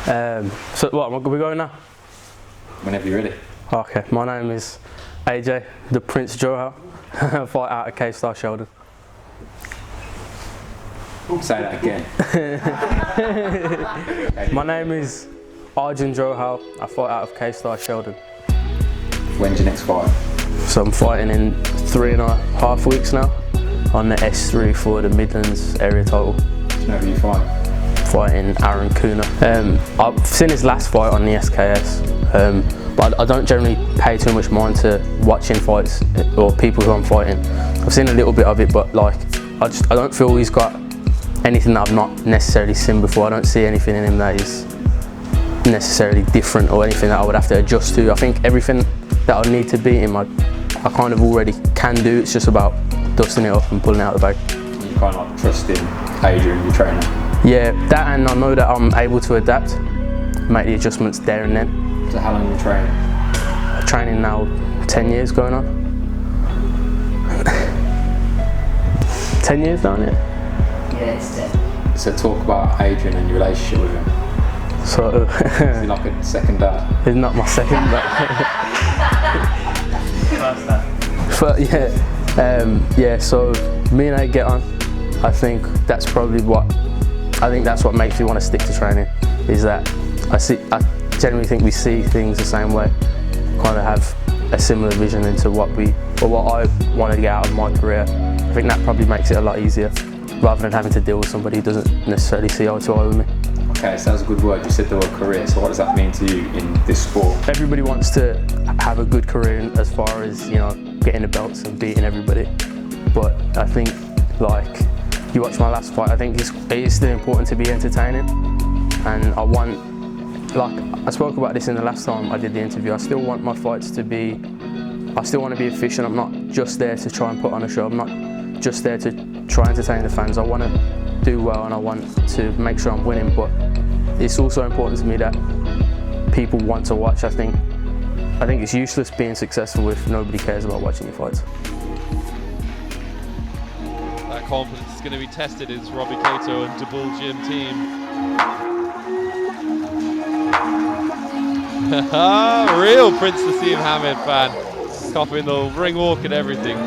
So what, are we going now? Whenever you're ready. Okay, my name is AJ, the Prince Johal. I fight out of K-Star Sheldon. Say that again. My name is Arjun Johal. I fight out of K-Star Sheldon. When's your next fight? So I'm fighting in 3.5 weeks now on the S3 for the Midlands area title. Do you know who you fight? Fighting Aaron Kuna. I've seen his last fight on the SKS, but I don't generally pay too much mind to watching fights or people who I'm fighting. I've seen a little bit of it, but like I don't feel he's got anything that I've not necessarily seen before. I don't see anything in him that is necessarily different or anything that I would have to adjust to. I think everything that I need to beat him, I kind of already can do. It's just about dusting it off and pulling it out of the bag. You kind of like trusting Adrian, your trainer? Yeah, that, and I know that I'm able to adapt, make the adjustments there and then. So how long have you training? Training now 10 years going on. 10 years now, yeah? Yeah, it's 10. So talk about Adrian and your relationship with him. So, is he like a second dad? He's not my second, but yeah, so me and I get on. I think that's probably what makes me want to stick to training, is that I genuinely think we see things the same way, kind of have a similar vision into what I want to get out of my career. I think that probably makes it a lot easier, rather than having to deal with somebody who doesn't necessarily see eye to eye with me. Okay, so that's a good word. You said the word career, so what does that mean to you in this sport? Everybody wants to have a good career as far as, you know, getting the belts and beating everybody. But I think, like, you watch my last fight, I think it is still important to be entertaining. And I spoke about this in the last time I did the interview, I still want my fights to be, I still want to be efficient. I'm not just there to try and put on a show. I'm not just there to try and entertain the fans. I want to do well and I want to make sure I'm winning, but it's also important to me that people want to watch. I think it's useless being successful if nobody cares about watching your fights. That confidence is going to be tested in Robbie Cato and Double Gym team. Real Prince Naseem Hamid fan, copying the ring walk and everything.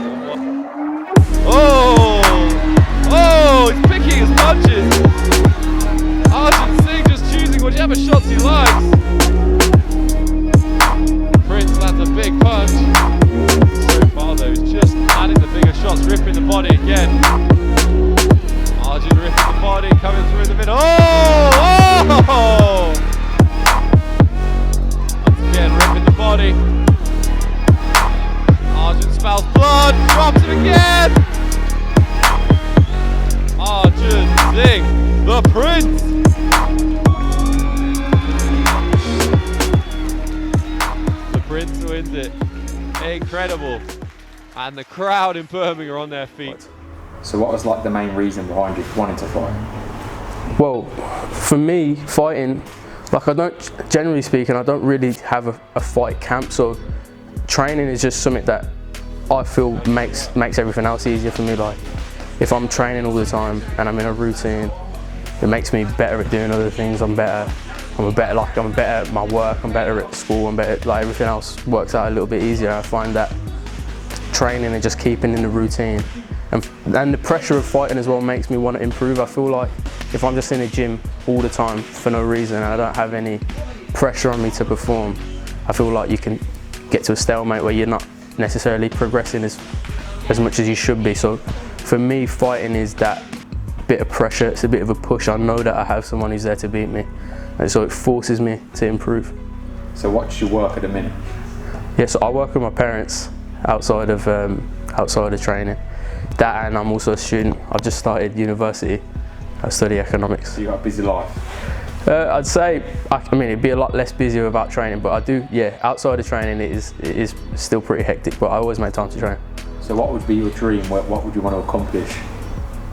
Oh, he's picking his punches. Arjun Singh just choosing whichever shots he likes. Prince lands a big punch. So far though, he's just adding the bigger shots, ripping the body again. Arjun ripping the body, coming through the middle. Oh! Once again, ripping the body. Arjun smells blood, drops it again. Arjun Singh, the Prince. The Prince wins it. Incredible. And the crowd in Birmingham are on their feet. So what was like the main reason behind you wanting to fight? Well, for me, fighting, like generally speaking, I don't really have a fight camp, so training is just something that I feel makes everything else easier for me. Like, if I'm training all the time and I'm in a routine, it makes me better at doing other things. I'm better at my work, I'm better at school, I'm better, like everything else works out a little bit easier. I find that training and just keeping in the routine and the pressure of fighting as well makes me want to improve. I feel like if I'm just in the gym all the time for no reason and I don't have any pressure on me to perform, I feel like you can get to a stalemate where you're not necessarily progressing as much as you should be. So for me, fighting is that bit of pressure, it's a bit of a push. I know that I have someone who's there to beat me, and so it forces me to improve. So what's your work at the minute? Yeah, so I work with my parents outside of training. That, and I'm also a student. I've just started university. I study economics. So you got a busy life? I'd say, I mean, it'd be a lot less busy without training, but I do, yeah, outside of training it is still pretty hectic, but I always make time to train. So what would be your dream? What would you want to accomplish?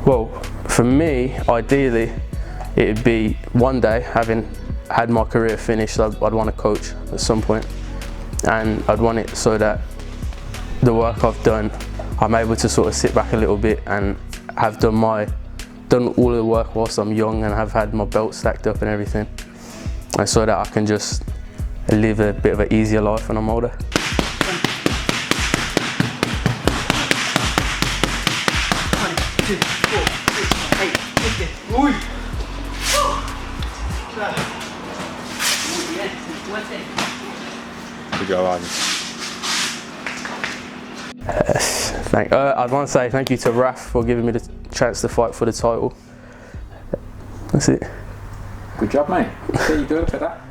Well, for me, ideally, it'd be one day, having had my career finished, I'd want to coach at some point, and I'd want it so that the work I've done, I'm able to sort of sit back a little bit and have done all of the work whilst I'm young and have had my belt stacked up and everything. and so that I can just live a bit of an easier life when I'm older. Good job, Arjun. I'd want to say thank you to Raf for giving me the chance to fight for the title. That's it. Good job, mate. Yeah, you good for that.